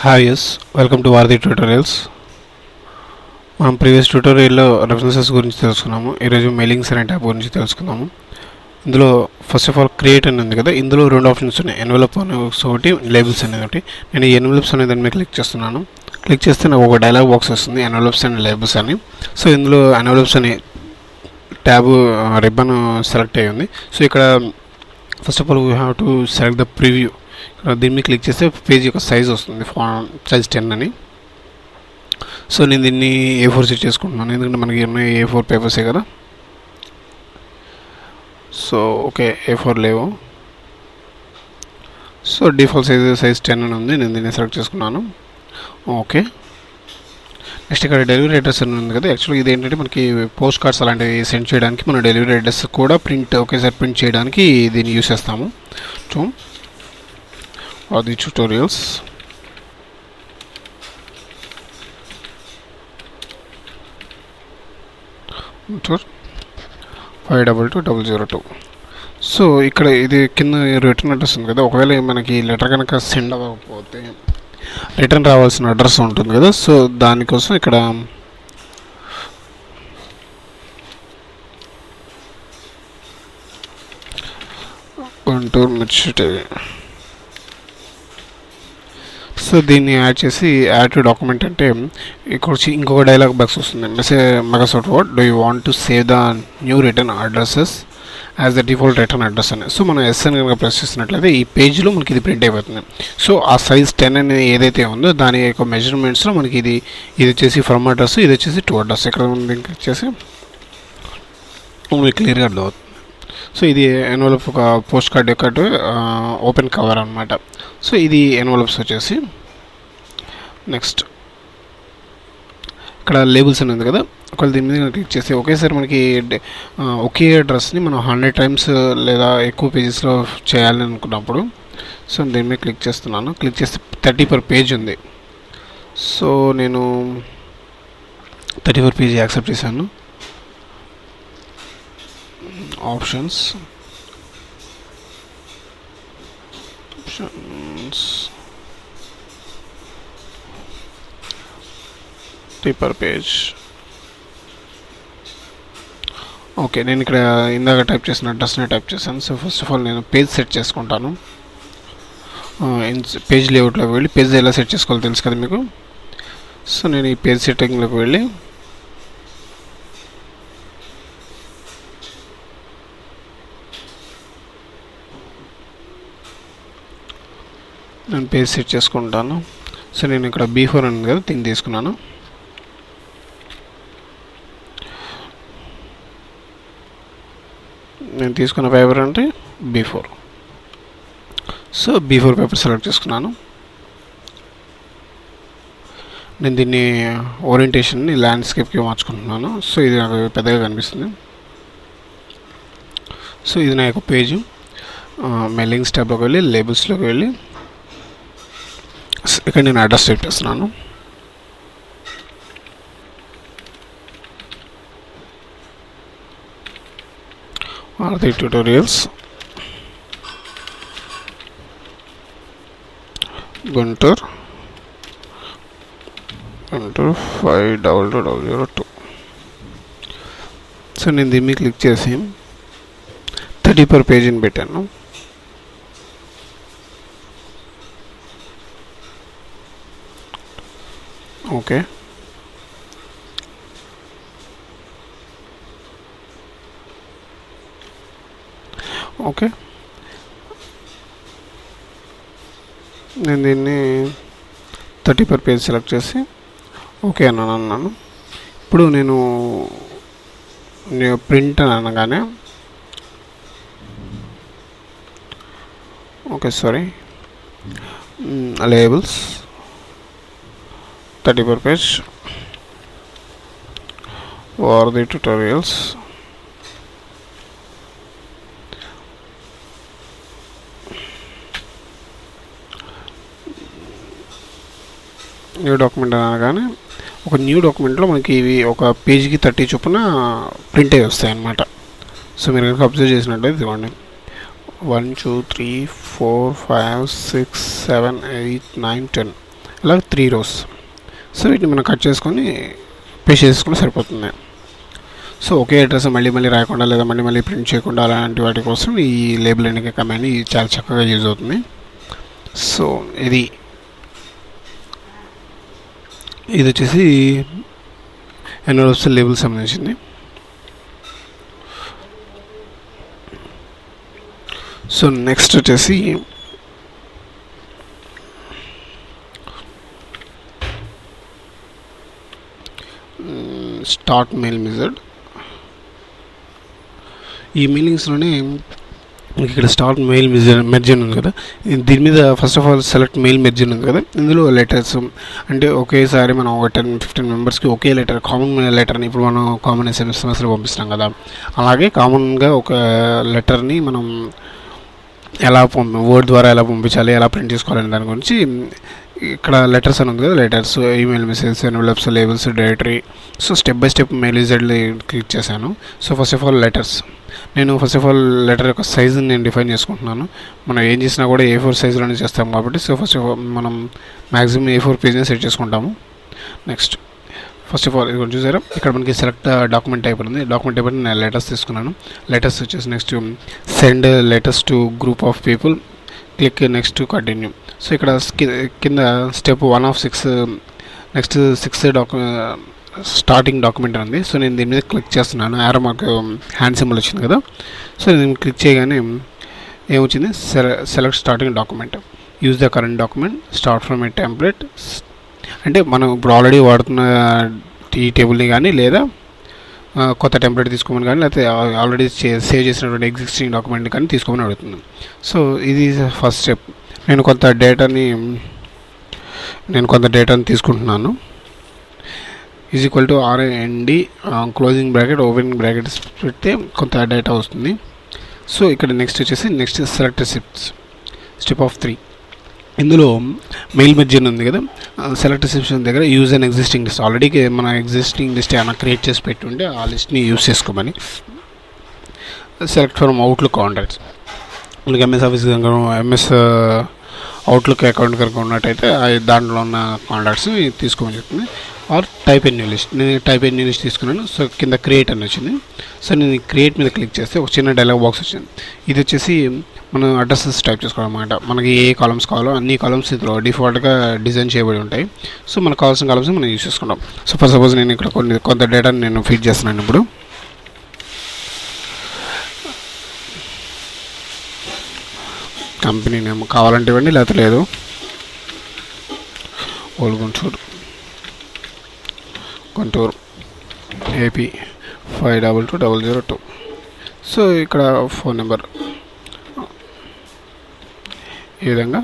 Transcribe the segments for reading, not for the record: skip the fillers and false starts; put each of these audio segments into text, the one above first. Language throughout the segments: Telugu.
హాయ్ ఎస్ వెల్కమ్ టు వారధి ట్యూటోరియల్స్. మనం ప్రీవియస్ ట్యూటోరియల్లో రెఫరెన్సెస్ గురించి తెలుసుకున్నాము. ఈరోజు మెయిలింగ్స్ అనే ట్యాబ్ గురించి తెలుసుకున్నాము. ఇందులో ఫస్ట్ ఆఫ్ ఆల్ క్రియేట్ అని ఉంది కదా, ఇందులో రెండు ఆప్షన్స్ ఉన్నాయి, ఎన్వెలప్ అనే ఒకటి, లేబుల్స్ అనేది ఒకటి. నేను ఈ ఎన్వెలప్స్ అనే దాని మీద క్లిక్ చేస్తున్నాను. క్లిక్ చేస్తే నాకు ఒక డైలాగ్ బాక్స్ వస్తుంది, ఎన్వెలప్స్ అండ్ లేబుల్స్ అని. సో ఇందులో ఎన్వెలప్స్ అనే ట్యాబ్ రిబ్బన్ సెలెక్ట్ అయ్యి ఉంది. సో ఇక్కడ first of all we have to select the preview. దీని మీద క్లిక్ చేస్తే పేజ్ యొక్క సైజ్ వస్తుంది, సైజ్ 10 అని. సో నేను దీన్ని A4 సెట్ చేసుకుంటున్నాను, ఎందుకంటే మనకి A4 పేపర్సే కదా. సో ఓకే, A4 లేవు. సో డిఫాల్ట్ సైజ్ 10 అని ఉంది, నేను దీన్ని సెలెక్ట్ చేసుకున్నాను. ఓకే, నెక్స్ట్ ఇక్కడ డెలివరీ అడ్రస్ అని ఉంది కదా. యాక్చువల్గా ఇది ఏంటంటే మనకి పోస్ట్ కార్డ్స్ అలాంటివి సెండ్ చేయడానికి మన డెలివరీ అడ్రస్ కూడా ఒకేసారి ప్రింట్ చేయడానికి దీన్ని యూస్ చేస్తాము. So the tutorials. Enter 522002. So ఇక్కడ ఇది కింద రిటర్న్ అడ్రస్ ఉంది కదా. ఒకవేళ మనకి లెటర్ కనుక సెండ్ అవ్వకపోతే రిటర్న్ రావాల్సిన అడ్రస్ ఉంటుంది కదా. సో దానికోసం ఇక్కడ గుంటూరు మిర్చి. సో దీన్ని యాడ్ చేసి యాడ్ టు డాక్యుమెంట్ అంటే ఇక్కడ ఇంకొక డైలాగ్ బాక్స్ వస్తుంది. Microsoft word, do you want to save the new return addresses as the default return address అని. సో మనం ఎస్ అని కనుక ప్రెస్ చేసినట్లయితే ఈ పేజ్లో మనకి ఇది ప్రింట్ అయిపోతుంది. సో ఆ సైజ్ 10 అనేది ఏదైతే ఉందో దాని యొక్క మెజర్మెంట్స్లో మనకి ఇది వచ్చేసి ఫ్రమ్ అడ్రస్, ఇది వచ్చేసి టు అడ్రస్. ఇక్కడ వచ్చేసి మీకు క్లియర్గా అర్థమవుతుంది. సో ఇది ఎన్వలప్ ఒక పోస్ట్ కార్డ్ యొక్క ఓపెన్ కవర్ అనమాట. సో ఇది ఎన్వలప్స్ వచ్చేసి. నెక్స్ట్ ఇక్కడ లేబుల్స్ అని ఉంది కదా. ఒకవేళ దీని మీద క్లిక్ చేసి ఒకేసారి మనకి ఒకే అడ్రస్ని మనం 100 టైమ్స్ లేదా ఎక్కువ పేజెస్లో చేయాలని అనుకున్నప్పుడు సో దీని మీద క్లిక్ చేస్తున్నాను. క్లిక్ చేస్తే 30 per పేజ్ ఉంది. సో నేను 30 per పేజ్ యాక్సెప్ట్ చేశాను. Options per page. ఓకే, నేను ఇక్కడ ఇందాక టైప్ చేసిన అడ్రస్ని టైప్ చేశాను. సో ఫస్ట్ ఆఫ్ ఆల్ నేను పేజ్ సెట్ చేసుకుంటాను. పేజ్ లేఅవుట్లోకి వెళ్ళి పేజ్ ఎలా సెట్ చేసుకోవాలో తెలుసు కదా మీకు. సో నేను ఈ పేజ్ సెట్టింగ్లోకి వెళ్ళి నేను పేజ్ సెట్ చేసుకుంటాను. సో నేను ఇక్కడ B4 ఉంది కదా, దీన్ని తీసుకున్నాను. నేను తీసుకున్న పేపర్ అంటే B4. So B4 paper select చేసుకున్నాను. నేను దీన్ని ఓరియంటేషన్ని ల్యాండ్స్కేప్కి మార్చుకుంటున్నాను. సో ఇది నాకు పెద్దగా కనిపిస్తుంది. సో ఇది నా యొక్క పేజు. మెయిలింగ్స్ ట్యాబ్లోకి వెళ్ళి లేబుల్స్లోకి వెళ్ళి ఇక్కడ నేను అడ్రస్ టైప్ చేస్తున్నాను. వారధి ట్యూటోరియల్స్ గుంటూరు 522002. సో నేను దీన్ని క్లిక్ చేసి 30 per పేజీని పెట్టాను. ఓకే, ఓకే, నేను దీన్ని 30 per పేజ్ సెలెక్ట్ చేసి ఓకే అన్నాను. ఇప్పుడు నేను ప్రింట్ అని అనగానే okay sorry labels 30 per page వారధి ట్యూటోరియల్స్. న్యూ డాక్యుమెంట్ అనగానే ఒక న్యూ డాక్యుమెంట్లో మనకి ఇవి ఒక పేజీకి 30 చొప్పున ప్రింట్ అయ్యి వస్తాయి అన్నమాట. సో మీరు కనుక అబ్జర్వ్ చేసినట్లయితే ఇవ్వండి 1 2 3 4 5 6 7 8 9 10 ఇలా 3 rows. సో వీటిని మనం కట్ చేసుకొని పేస్ట్ చేసుకుంటే సరిపోతుంది. సో ఒకే అడ్రస్ మళ్ళీ రాయకుండా లేదా మళ్ళీ ప్రింట్ చేయకుండా అలాంటి వాటి కోసం ఈ లేబుల్ ఎన్నిక కమాండ్ చాలా చక్కగా యూజ్ అవుతుంది. సో ఇది వచ్చేసి ఎన్వలప్స్ లేబుల్ సంబంధించింది. సో నెక్స్ట్ వచ్చేసి స్టార్ట్ మెయిల్ మెథడ్. ఈ మెయిలింగ్స్లోనే మీకు ఇక్కడ స్టార్ట్ మెయిల్ మెర్జన్ ఉంది కదా, దీని మీద first of all select mail మెర్జన్ ఉంది కదా. ఇందులో లెటర్స్ అంటే ఒకేసారి మనం ఒక 10-15 మెంబర్స్కి ఒకే లెటర్, కామన్ లెటర్ని ఇప్పుడు మనం కామన్ ఎస్ఎంఎస్లో పంపిస్తాం కదా, అలాగే కామన్గా ఒక లెటర్ని మనం ఎలా వర్డ్ ద్వారా ఎలా పంపించాలి, ఎలా ప్రింట్ చేసుకోవాలనే దాని గురించి ఇక్కడ లెటర్స్ అని ఉంది కదా, letters, email messages, envelopes, labels, directory. So step by step mail యూజర్ని క్లిక్ చేశాను. So first of all letters, నేను ఫస్ట్ ఆఫ్ ఆల్ లెటర్ యొక్క సైజుని నేను డిఫైన్ చేసుకుంటున్నాను. మనం ఏం చేసినా కూడా A4 సైజులోనే చేస్తాం కాబట్టి సో ఫస్ట్ ఆఫ్ ఆల్ మనం మ్యాక్సిమం A4 పేజ్ని సెట్ చేసుకుంటాము. నెక్స్ట్ ఫస్ట్ ఆఫ్ ఆల్ ఇది కొంచెం చూసారా, ఇక్కడ మనకి సెలెక్ట్ డాక్యుమెంట్ టైప్ ఉంది. డాక్యుమెంట్ టైప్ నేను లెటర్స్ తీసుకున్నాను. లెటర్స్ వచ్చేసి next send letters to group of people, click next to continue. So ఇక్కడ కింద step 1 of 6 next 6 starting document ఉంది. సో నేను దీని మీద క్లిక్ చేస్తున్నాను. యారో మాకు హ్యాండ్ సింబల్ వచ్చింది కదా, సో నేను క్లిక్ చేయగానే ఏమొచ్చింది, select starting document, use the current document, start from A template. అంటే మనం ఇప్పుడు ఆల్రెడీ వాడుతున్న ఈ టేబుల్ని కానీ లేదా కొత్త టెంప్లెట్ తీసుకోమని కానీ లేకపోతే ఆల్రెడీ సేవ్ చేసినటువంటి ఎగ్జిస్టింగ్ డాక్యుమెంట్ కానీ తీసుకోమని అడుగుతుంది. సో ఇది ఫస్ట్ స్టెప్. నేను కొంత డేటాని తీసుకుంటున్నాను. Is equal to RAND closing bracket opening brackets పెడితే కొంత డేటా వస్తుంది. సో ఇక్కడ నెక్స్ట్ వచ్చేసి నెక్స్ట్ సెలెక్ట్ స్టెప్ ఆఫ్ 3. ఇందులో మెయిల్ మెర్జన్ ఉంది కదా, సెలెక్ట్ సెక్షన్ దగ్గర use and existing list, already మన ఎగ్జిస్టింగ్ లిస్ట్ ఏమైనా క్రియేట్ చేసి పెట్టుంటే ఆ లిస్ట్ని యూజ్ చేసుకోమని. సెలెక్ట్ ఫ్రమ్ అవుట్లుక్ కాంటాక్ట్స్, మనకి MS office MS Outlook account కనుక ఉన్నట్టయితే దాంట్లో ఉన్న కాంటాక్ట్స్ తీసుకోమని చెప్తుంది. Or type an new list, నేను టైప్ ఎన్ న్యూ లిస్ట్ తీసుకున్నాను. సో కింద క్రియేట్ అని వచ్చింది. సో నేను క్రియేట్ మీద క్లిక్ చేస్తే ఒక చిన్న డైలాగ్ బాక్స్ వచ్చింది. ఇది వచ్చేసి మనం అడ్రసెస్ టైప్ చేసుకోవాలన్నమాట. మనకి ఏ కాలమ్స్ కావాలో అన్ని కాలమ్స్ ఇందులో డిఫాల్ట్గా డిజైన్ చేయబడి ఉంటాయి. సో మనకు కావాల్సిన కాలమ్స్ మనం యూజ్ చేసుకుంటాం. సో ఫర్ సపోజ్ నేను ఇక్కడ కొంత డేటాని నేను ఫీడ్ చేస్తున్నాను. ఇప్పుడు కంపెనీ నేమ్ కావాలంటే ఇవ్వండి, లేకపోతే లేదు. Old Guntur AP 522002. సో ఇక్కడ ఫోన్ నెంబర్ ఈ విధంగా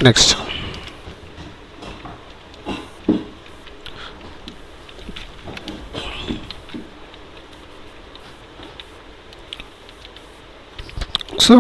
నెక్స్ట్ సో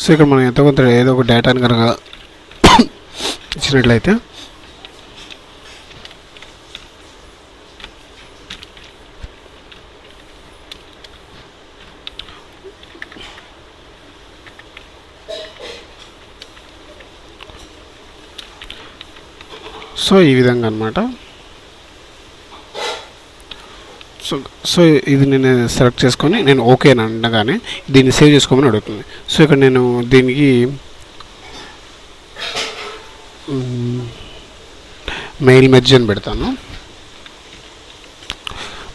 సో ఇక్కడ మనం ఎంతో కొంత ఏదో ఒక డేటాని కనుక ఇచ్చినట్లయితే సో ఈ విధంగా అన్నమాట. సో ఇది నేను సెలెక్ట్ చేసుకొని నేను ఓకే అని అనగానే దీన్ని సేవ్ చేసుకోమని అడుగుతుంది. సో ఇక్కడ నేను దీనికి మెయిల్ మెర్జ్ అని పెడతాను.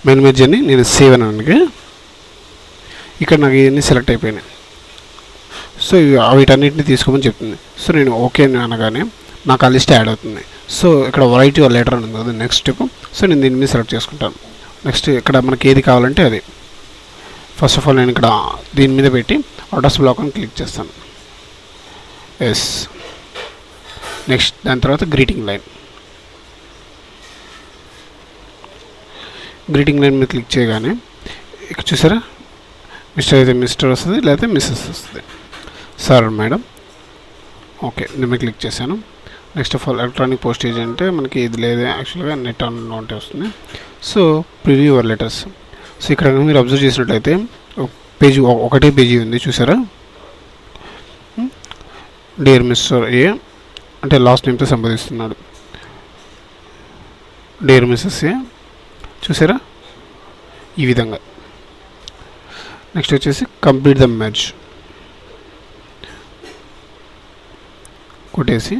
మెయిల్ మెర్జ్ అని నేను సేవ్ అని అనగా ఇక్కడ నాకు ఇవన్నీ సెలెక్ట్ అయిపోయినాయి. సో వీటన్నిటిని తీసుకోమని చెప్తుంది. సో నేను ఓకే అనగానే నాకు ఆ లిస్ట్ యాడ్ అవుతుంది. సో ఇక్కడ రైట్ యువర్ లెటర్ అని ఉంది కదా నెక్స్ట్ స్టెప్. సో నేను దీని మీద సెలెక్ట్ చేసుకుంటాను. నెక్స్ట్ ఇక్కడ మనకి ఏది కావాలంటే అది. ఫస్ట్ ఆఫ్ ఆల్ నేను ఇక్కడ దీని మీద పెట్టి ఆటోస్ బ్లాక్ అని క్లిక్ చేస్తాను. ఎస్. నెక్స్ట్ దాని తర్వాత గ్రీటింగ్ లైన్ మీద క్లిక్ చేయగానే ఇక్కడ చూసారా, మిస్టర్ అయితే మిస్టర్ వస్తుంది, లేకపోతే మిస్సెస్ వస్తుంది. సార్ మేడం, ఓకే నేను మీద క్లిక్ చేశాను. Next of all electronic postage అంటే మనకి ఇది లేదు, యాక్చువల్గా నెట్ ఆన్ ఉంటే వస్తుంది. So preview your letters. So ఇక్కడ మీరు అబ్జర్వ్ చేసినట్లయితే పేజీ ఒకటే పేజీ ఉంది చూసారా. డియర్ మిస్టర్ ఏ అంటే లాస్ట్ నేమ్తో సంపాదిస్తున్నాడు. డియర్ మిస్సెస్ ఏ చూసారా ఈ విధంగా. నెక్స్ట్ వచ్చేసి కంప్లీట్ ద మెర్జ్ కొట్టేసి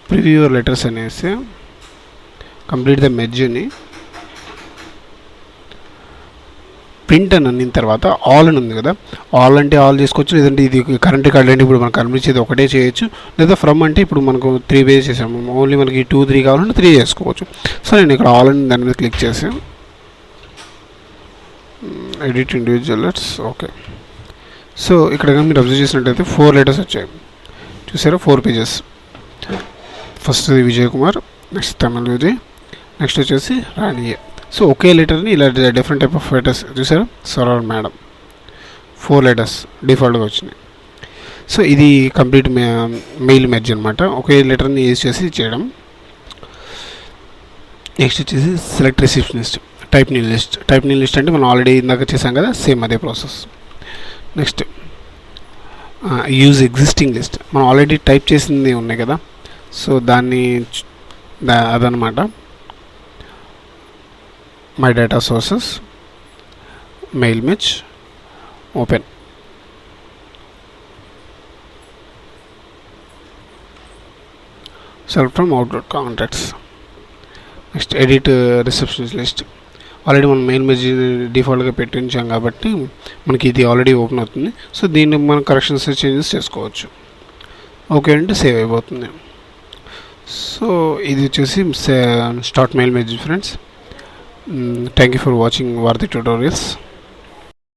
ప్రివ్యూ యువర్ లెటర్స్ అనేసి కంప్లీట్ ద మెర్జ్ని ప్రింట్ అని అన్న తర్వాత ఆల్ అని ఉంది కదా, ఆల్ అంటే ఆల్ చేసుకోవచ్చు, లేదంటే ఇది కరెంట్ రికార్డ్ అంటే ఇప్పుడు మనకు కనిపించేది ఒకటే చేయొచ్చు, లేదా ఫ్రమ్ అంటే ఇప్పుడు మనకు 3 పేజెస్ చేసాము, ఓన్లీ మనకి 2, 3 కావాలంటే 3 చేసుకోవచ్చు. సో నేను ఇక్కడ ఆల్ అని దాని మీద క్లిక్ చేసి edit individual letters. Okay. So ఇక్కడ మీరు అబ్జర్వ్ చేసినట్టయితే 4 లెటర్స్ వచ్చాయి చూసారా, 4 pages. First Vijay Kumar, next Tamil Vijay, next వచ్చేసి రాణియే. సో ఒకే లెటర్ని ఇలా డిఫరెంట్ టైప్ ఆఫ్ లెటర్స్ చూసారా, సరళ మేడం 4 లెటర్స్ డిఫాల్ట్గా వచ్చినాయి. సో ఇది కంప్లీట్ మెయిల్ మెర్జ్ అనమాట, ఒకే లెటర్ని యూజ్ చేసి చేయడం. నెక్స్ట్ వచ్చేసి select receptionist, type new list. Type new list అంటే మనం ఆల్రెడీ ఇందాక చేసాం కదా, సేమ్ అదే process. Next use existing list, మనం ఆల్రెడీ టైప్ చేసింది ఉన్నాయి కదా, సో దాన్ని అదనమాట. My data sources, mail merge, open. Select from Outlook contacts. Next edit receptionist list. Already మనం మెయిల్ మెర్జ్ డిఫాల్ట్గా పెట్టించాం కాబట్టి మనకి ఇది ఆల్రెడీ ఓపెన్ అవుతుంది. సో దీన్ని మనం కరెక్షన్స్ చేంజెస్ చేసుకోవచ్చు. ఓకే అంటే సేవ్ అయిపోతుంది. సో ఇది వచ్చేసి start mail merge friends. Thank you for watching వారధి ట్యూటోరియల్స్.